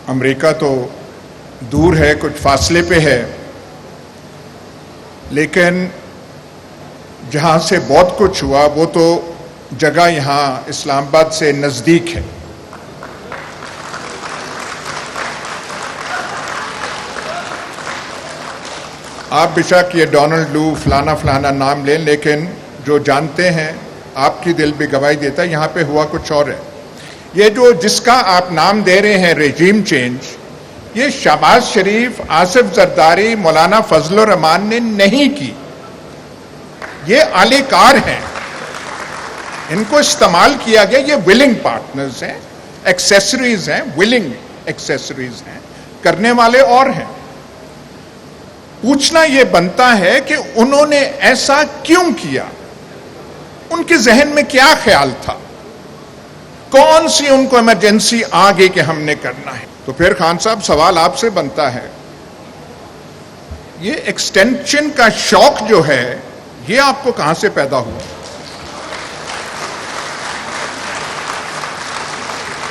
امریکہ تو دور ہے، کچھ فاصلے پہ ہے، لیکن جہاں سے بہت کچھ ہوا وہ تو جگہ یہاں اسلام آباد سے نزدیک ہے۔ آپ بے شک یہ ڈونلڈ لو فلانا فلانا نام لیں، لیکن جو جانتے ہیں آپ کی دل بھی گواہی دیتا ہے یہاں پہ ہوا کچھ اور ہے۔ یہ جو جس کا آپ نام دے رہے ہیں ریجیم چینج، یہ شہباز شریف، آصف زرداری، مولانا فضل الرحمان نے نہیں کی، یہ اہل کار ہیں، ان کو استعمال کیا گیا، یہ ولنگ پارٹنرز ہیں، ایکسیسریز ہیں، ولنگ ایکسیسریز ہیں، کرنے والے اور ہیں۔ پوچھنا یہ بنتا ہے کہ انہوں نے ایسا کیوں کیا، ان کے ذہن میں کیا خیال تھا، کون سی ان کو ایمرجنسی آ گئی کہ ہم نے کرنا ہے۔ تو پھر خان صاحب سوال آپ سے بنتا ہے، یہ ایکسٹینشن کا شوق جو ہے یہ آپ کو کہاں سے پیدا ہوا؟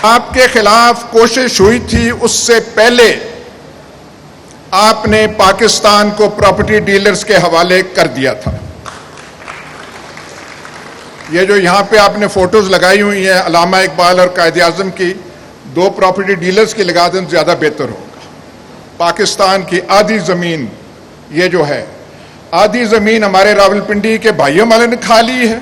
آپ کے خلاف کوشش ہوئی تھی، اس سے پہلے آپ نے پاکستان کو پراپرٹی ڈیلرز کے حوالے کر دیا تھا۔ یہ جو یہاں پہ آپ نے فوٹوز لگائی ہوئی ہیں علامہ اقبال اور قائد اعظم کی، دو پراپرٹی ڈیلرز کی لگا دیں زیادہ بہتر ہوگا۔ پاکستان کی آدھی زمین، یہ جو ہے آدھی زمین ہمارے راولپنڈی کے بھائیوں والے نے کھا لی ہے۔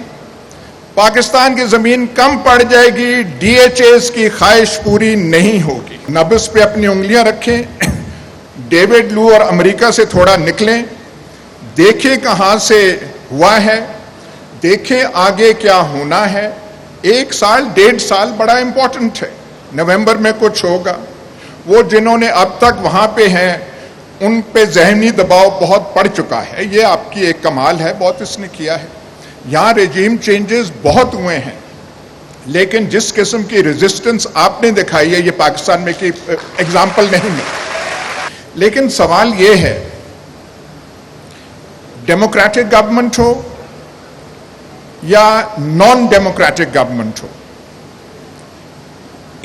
پاکستان کی زمین کم پڑ جائے گی، ڈی ایچ ایز کی خواہش پوری نہیں ہوگی۔ نبض پہ اپنی انگلیاں رکھیں، ڈیوڈ لو اور امریکہ سے تھوڑا نکلیں، دیکھیں کہاں سے ہوا ہے، دیکھیں آگے کیا ہونا ہے۔ 1 سال 1.5 سال بڑا امپورٹنٹ ہے، نومبر میں کچھ ہوگا۔ وہ جنہوں نے اب تک وہاں پہ ہیں ان پہ ذہنی دباؤ بہت پڑ چکا ہے، یہ آپ کی ایک کمال ہے، بہت اس نے کیا ہے۔ یہاں ریجیم چینجز بہت ہوئے ہیں، لیکن جس قسم کی ریزسٹنس آپ نے دکھائی ہے یہ پاکستان میں کی ایگزامپل نہیں ہے۔ لیکن سوال یہ ہے، ڈیموکریٹک گورنمنٹ ہو یا نان ڈیموکریٹک گورنمنٹ ہو،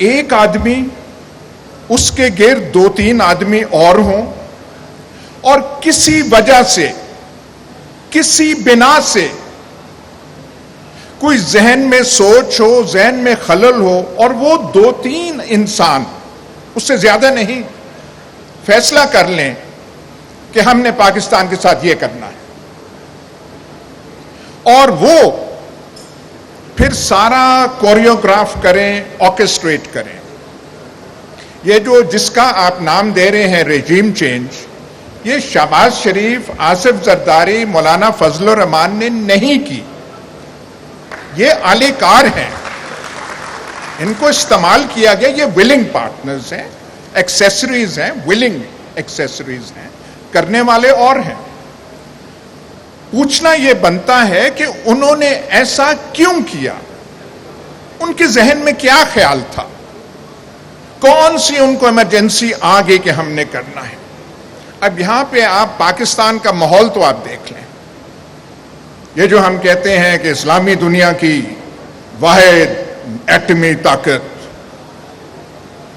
ایک آدمی، اس کے گرد 2-3 آدمی اور ہوں، اور کسی وجہ سے، کسی بنا سے کوئی ذہن میں سوچ ہو، ذہن میں خلل ہو، اور وہ 2-3 انسان، اس سے زیادہ نہیں، فیصلہ کر لیں کہ ہم نے پاکستان کے ساتھ یہ کرنا ہے، اور وہ پھر سارا کوریوگراف کریں، آرکسٹریٹ کریں۔ یہ جو جس کا آپ نام دے رہے ہیں ریجیم چینج، یہ شہباز شریف، آصف زرداری، مولانا فضل الرحمان نے نہیں کی، یہ اہل کار ہیں، ان کو استعمال کیا گیا، یہ ولنگ پارٹنرز ہیں، ایکسیسریز ہیں، ولنگ ایکسیسریز ہیں، کرنے والے اور ہیں۔ پوچھنا یہ بنتا ہے کہ انہوں نے ایسا کیوں کیا، ان کے ذہن میں کیا خیال تھا، کون سی ان کو ایمرجنسی آ گئی کہ ہم نے کرنا ہے۔ اب یہاں پہ آپ پاکستان کا ماحول تو آپ دیکھ لیں، یہ جو ہم کہتے ہیں کہ اسلامی دنیا کی واحد ایٹمی طاقت،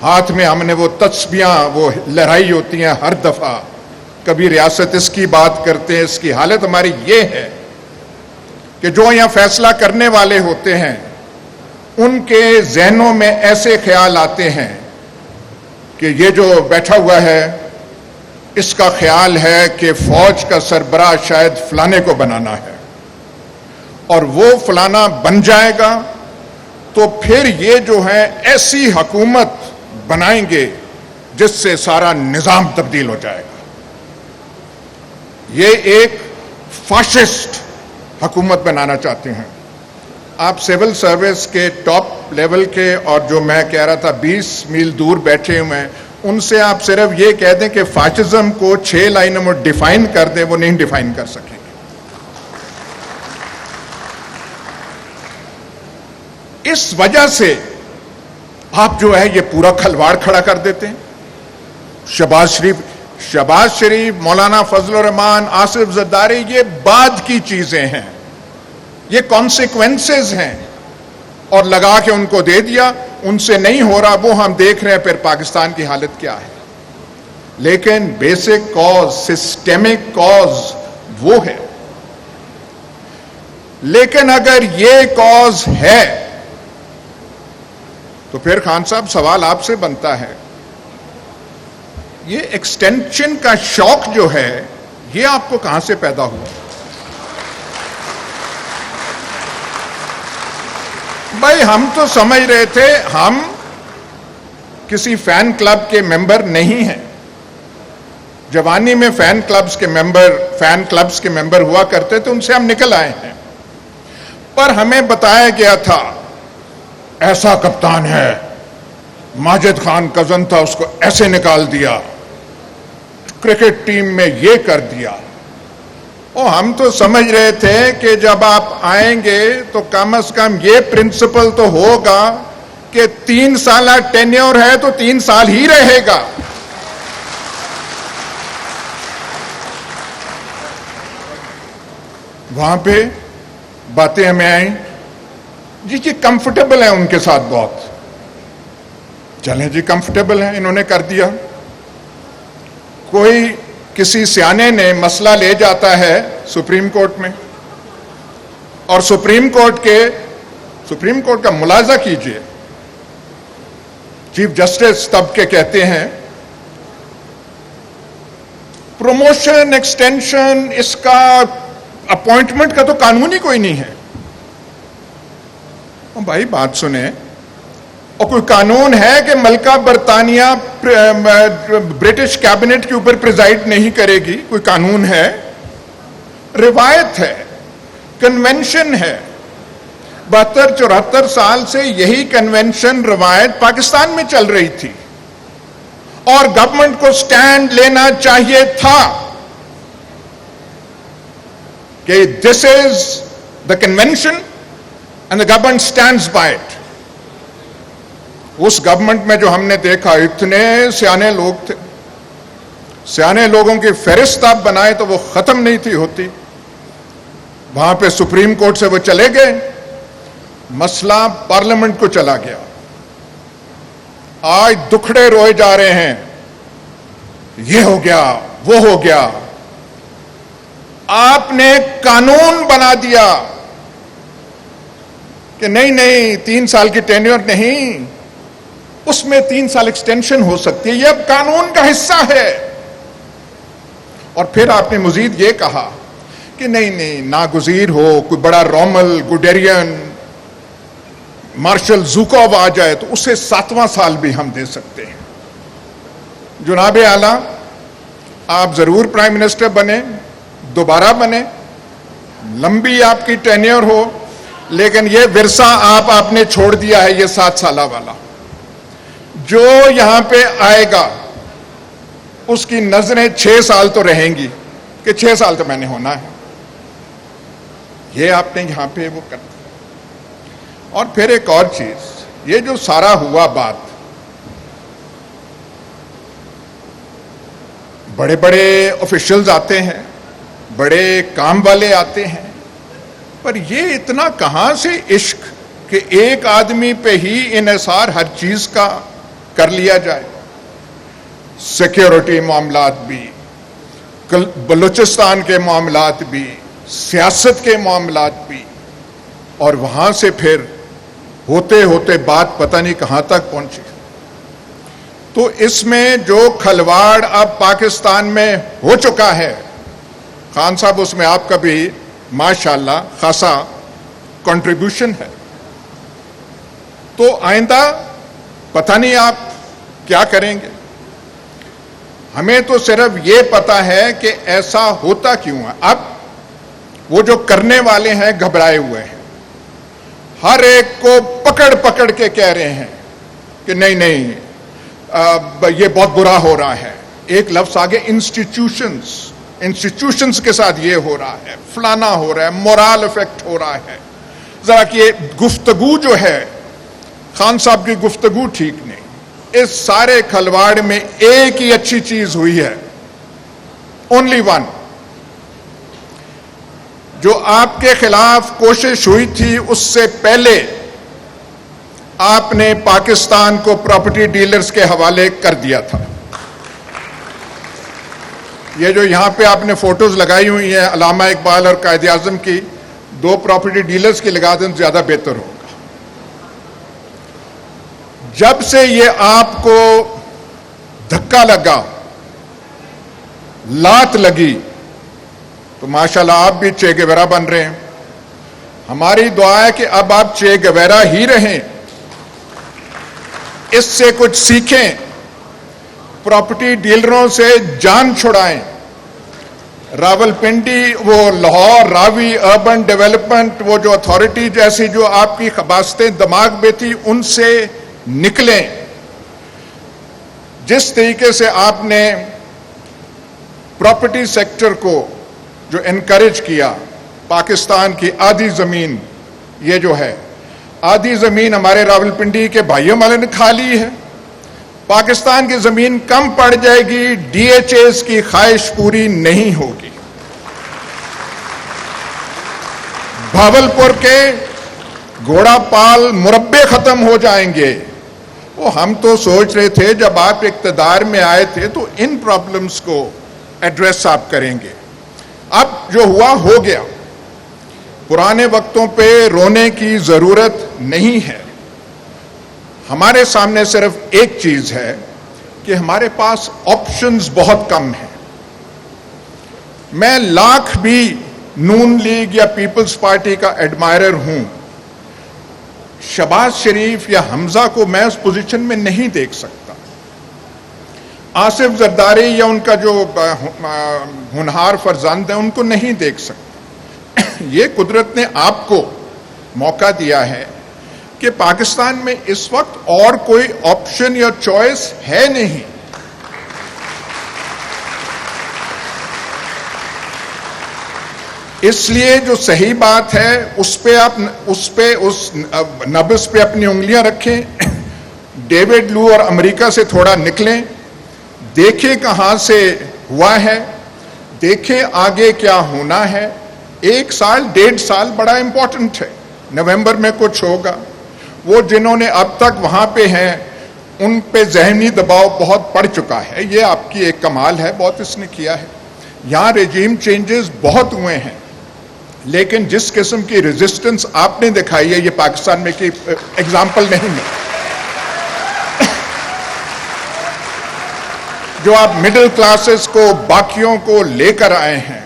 ہاتھ میں ہم نے وہ تسبیاں وہ لہرائی ہوتی ہیں ہر دفعہ، کبھی ریاست اس کی بات کرتے ہیں، اس کی حالت ہماری یہ ہے کہ جو یہاں فیصلہ کرنے والے ہوتے ہیں ان کے ذہنوں میں ایسے خیال آتے ہیں کہ یہ جو بیٹھا ہوا ہے اس کا خیال ہے کہ فوج کا سربراہ شاید فلانے کو بنانا ہے، اور وہ فلانا بن جائے گا تو پھر یہ جو ہے ایسی حکومت بنائیں گے جس سے سارا نظام تبدیل ہو جائے گا۔ یہ ایک فاشسٹ حکومت بنانا چاہتے ہیں۔ آپ سول سروس کے ٹاپ لیول کے، اور جو میں کہہ رہا تھا 20 میل دور بیٹھے ہوئے ہیں، ان سے آپ صرف یہ کہہ دیں کہ فاشزم کو 6 لائنوں میں ڈیفائن کر دیں، وہ نہیں ڈیفائن کر سکیں گے۔ اس وجہ سے آپ جو ہے یہ پورا کھلواڑ کھڑا کر دیتے ہیں۔ شہباز شریف، مولانا فضل الرحمان، آصف زرداری، یہ بعد کی چیزیں ہیں، یہ کانسیکوینسز ہیں۔ اور لگا کے ان کو دے دیا. ان سے نہیں ہو رہا, وہ ہم دیکھ رہے ہیں پھر پاکستان کی حالت کیا ہے. لیکن بیسک کاز, سسٹمک کاز وہ ہے. لیکن اگر یہ کاز ہے تو پھر خان صاحب سوال آپ سے بنتا ہے, یہ ایکسٹینشن کا شوق جو ہے یہ آپ کو کہاں سے پیدا ہوا؟ بھائی ہم تو سمجھ رہے تھے ہم کسی فین کلب کے ممبر نہیں ہیں. جوانی میں فین کلبز کے ممبر ہوا کرتے تھے, ان سے ہم نکل آئے ہیں. پر ہمیں بتایا گیا تھا ایسا کپتان ہے, ماجد خان کزن تھا, اس کو ایسے نکال دیا, کرکٹ ٹیم میں یہ کر دیا. اور ہم تو سمجھ رہے تھے کہ جب آپ آئیں گے تو کم از کم یہ پرنسپل تو ہوگا کہ 3 سالہ ٹینیور ہے تو 3 سال ہی رہے گا. وہاں پہ باتیں ہمیں آئیں جی کمفرٹیبل ہیں ان کے ساتھ بہت. چلیں جی کمفرٹیبل ہیں, انہوں نے کر دیا. کوئی کسی سیانے نے مسئلہ لے جاتا ہے سپریم کورٹ میں, اور سپریم کورٹ کا ملاحظہ کیجئے, چیف جسٹس تب کے کہتے ہیں پروموشن ایکسٹینشن اس کا اپوائنٹمنٹ کا تو قانون ہی کوئی نہیں ہے. بھائی بات سنیں, اور کوئی قانون ہے کہ ملکہ برطانیہ برٹش کیبنٹ کے اوپر پریزائڈ نہیں کرے گی؟ کوئی قانون ہے؟ روایت ہے, کنونشن ہے. 72-74 سال سے یہی کنونشن روایت پاکستان میں چل رہی تھی, اور گورنمنٹ کو سٹینڈ لینا چاہیے تھا کہ this is the convention and the government stands by it. اس گورنمنٹ میں جو ہم نے دیکھا اتنے سیانے لوگ تھے, سیانے لوگوں کی فہرست آپ بنائے تو وہ ختم نہیں تھی ہوتی. وہاں پہ سپریم کورٹ سے وہ چلے گئے, مسئلہ پارلیمنٹ کو چلا گیا. آج دکھڑے روئے جا رہے ہیں, یہ ہو گیا وہ ہو گیا. آپ نے قانون بنا دیا کہ نہیں 3 سال کی ٹینیور نہیں, اس میں 3 سال ایکسٹینشن ہو سکتی ہے, یہ اب قانون کا حصہ ہے. اور پھر آپ نے مزید یہ کہا کہ نہیں ناگزیر ہو, کوئی بڑا رومل گوڈیرین مارشل زوکوو آ جائے تو اسے 7واں سال بھی ہم دے سکتے ہیں. جناب اعلیٰ, آپ ضرور پرائم منسٹر بنے, دوبارہ بنے, لمبی آپ کی ٹینیور ہو, لیکن یہ ورثہ آپ نے چھوڑ دیا ہے, یہ 7 سالہ والا. جو یہاں پہ آئے گا اس کی نظریں 6 سال تو رہیں گی کہ 6 سال تو میں نے ہونا ہے. یہ آپ نے یہاں پہ وہ کر دیا. اور پھر ایک اور چیز, یہ جو سارا ہوا بات, بڑے بڑے آفیشلز آتے ہیں, بڑے کام والے آتے ہیں, پر یہ اتنا کہاں سے عشق کہ ایک آدمی پہ ہی انحصار ہر چیز کا کر لیا جائے. سیکیورٹی معاملات بھی, بلوچستان کے معاملات بھی, سیاست کے معاملات بھی, اور وہاں سے پھر ہوتے ہوتے بات پتہ نہیں کہاں تک پہنچی. تو اس میں جو کھلواڑ اب پاکستان میں ہو چکا ہے, خان صاحب اس میں آپ کا بھی ماشاءاللہ خاصا کنٹریبیوشن ہے. تو آئندہ پتہ نہیں آپ کیا کریں گے. ہمیں تو صرف یہ پتا ہے کہ ایسا ہوتا کیوں ہے. اب وہ جو کرنے والے ہیں گھبرائے ہوئے ہیں, ہر ایک کو پکڑ کے کہہ رہے ہیں کہ نہیں یہ بہت برا ہو رہا ہے. ایک لفظ آگے, انسٹیٹیوشنز کے ساتھ یہ ہو رہا ہے, فلانا ہو رہا ہے, مورال افیکٹ ہو رہا ہے. ذرا کہ گفتگو جو ہے خان صاحب کی گفتگو ٹھیک نہیں. اس سارے کھلواڑ میں ایک ہی اچھی چیز ہوئی ہے, اونلی ون, جو آپ کے خلاف کوشش ہوئی تھی اس سے پہلے آپ نے پاکستان کو پراپرٹی ڈیلرز کے حوالے کر دیا تھا. یہ جو یہاں پہ آپ نے فوٹوز لگائی ہوئی ہیں علامہ اقبال اور قائد اعظم کی، 2 پراپرٹی ڈیلرز کی لگا دیں زیادہ بہتر ہوگا. جب سے یہ آپ کو دھکا لگا، لات لگی، تو ماشاءاللہ آپ بھی چے گیورا بن رہے ہیں. ہماری دعا ہے کہ اب آپ چے گیورا ہی رہیں، اس سے کچھ سیکھیں، پراپرٹی ڈیلروں سے جان چھڑائیں. راولپنڈی، وہ لاہور راوی اربن ڈیولپمنٹ، وہ جو اتھارٹی جیسی جو آپ کی خباستیں دماغ میں تھی، ان سے نکلیں. جس طریقے سے آپ نے پراپرٹی سیکٹر کو جو انکریج کیا، پاکستان کی آدھی زمین، یہ جو ہے آدھی زمین ہمارے راولپنڈی کے بھائیوں والے نے کھا لی ہے. پاکستان کی زمین کم پڑ جائے گی، ڈی ایچ ایز کی خواہش پوری نہیں ہوگی. بھاولپور کے گھوڑا پال مربے ختم ہو جائیں گے. وہ ہم تو سوچ رہے تھے جب آپ اقتدار میں آئے تھے تو ان پرابلمز کو ایڈریس آپ کریں گے. اب جو ہوا ہو گیا. پرانے وقتوں پہ رونے کی ضرورت نہیں ہے. ہمارے سامنے صرف ایک چیز ہے کہ ہمارے پاس آپشنز بہت کم ہیں. میں لاکھ بھی نون لیگ یا پیپلز پارٹی کا ایڈمائرر ہوں، شہباز شریف یا حمزہ کو میں اس پوزیشن میں نہیں دیکھ سکتا. آصف زرداری یا ان کا جو ہونہار فرزند ہیں ان کو نہیں دیکھ سکتا. یہ قدرت نے آپ کو موقع دیا ہے کہ پاکستان میں اس وقت اور کوئی آپشن یا چوائس ہے نہیں. اس لیے جو صحیح بات ہے اس نبض پہ اپنی انگلیاں رکھیں. ڈیوڈ لو اور امریکہ سے تھوڑا نکلیں، دیکھیں کہاں سے ہوا ہے، دیکھیں آگے کیا ہونا ہے. 1 سال 1.5 سال بڑا امپورٹنٹ ہے. نومبر میں کچھ ہوگا. وہ جنہوں نے اب تک وہاں پہ ہیں ان پہ ذہنی دباؤ بہت پڑ چکا ہے. یہ آپ کی ایک کمال ہے، بہت اس نے کیا ہے. یہاں ریجیم چینجز بہت ہوئے ہیں، لیکن جس قسم کی ریزسٹنس آپ نے دکھائی ہے یہ پاکستان میں کی ایگزامپل نہیں ہے. جو آپ مڈل کلاسز کو باقیوں کو لے کر آئے ہیں،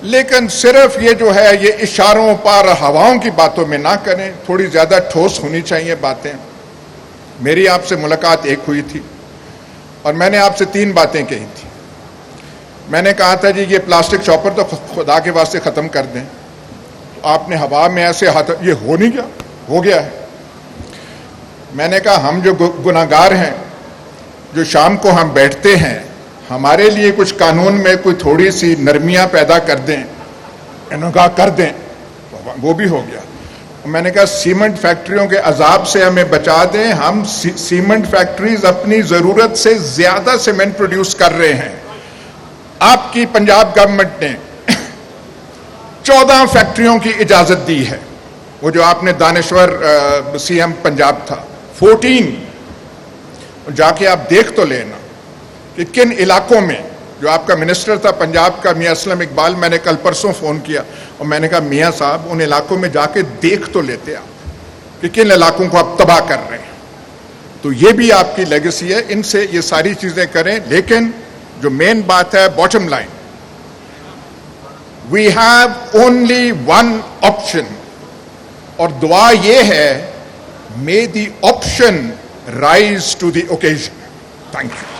لیکن صرف یہ جو ہے یہ اشاروں پر ہواؤں کی باتوں میں نہ کریں. تھوڑی زیادہ ٹھوس ہونی چاہیے باتیں. میری آپ سے ملاقات ایک ہوئی تھی اور میں نے آپ سے 3 باتیں کہی تھی. میں نے کہا تھا جی یہ پلاسٹک شاپر تو خدا کے واسطے ختم کر دیں. آپ نے ہوا میں ایسے ہاتھ، یہ ہو نہیں گیا، ہو گیا ہے. میں نے کہا ہم جو گناہگار ہیں، جو شام کو ہم بیٹھتے ہیں، ہمارے لیے کچھ قانون میں کوئی تھوڑی سی نرمیاں پیدا کر دیں، انگاہ کر دیں، وہ بھی ہو گیا. میں نے کہا سیمنٹ فیکٹریوں کے عذاب سے ہمیں بچا دیں. ہم سیمنٹ فیکٹریز اپنی ضرورت سے زیادہ سیمنٹ پروڈیوس کر رہے ہیں. آپ کی پنجاب گورنمنٹ نے 14 فیکٹریوں کی اجازت دی ہے. وہ جو آپ نے دانشور سی ایم پنجاب تھا، 14. جا کے آپ دیکھ تو لینا کہ کن علاقوں میں. جو آپ کا منسٹر تھا پنجاب کا میاں اسلم اقبال، میں نے کل پرسوں فون کیا اور میں نے کہا میاں صاحب ان علاقوں میں جا کے دیکھ تو لیتے آپ کہ کن علاقوں کو آپ تباہ کر رہے ہیں. تو یہ بھی آپ کی لیگیسی ہے. ان سے یہ ساری چیزیں کریں. لیکن جو مین بات ہے، bottom line, we have only one option. اور دعا یہ ہے، may the option rise to the occasion. Thank you.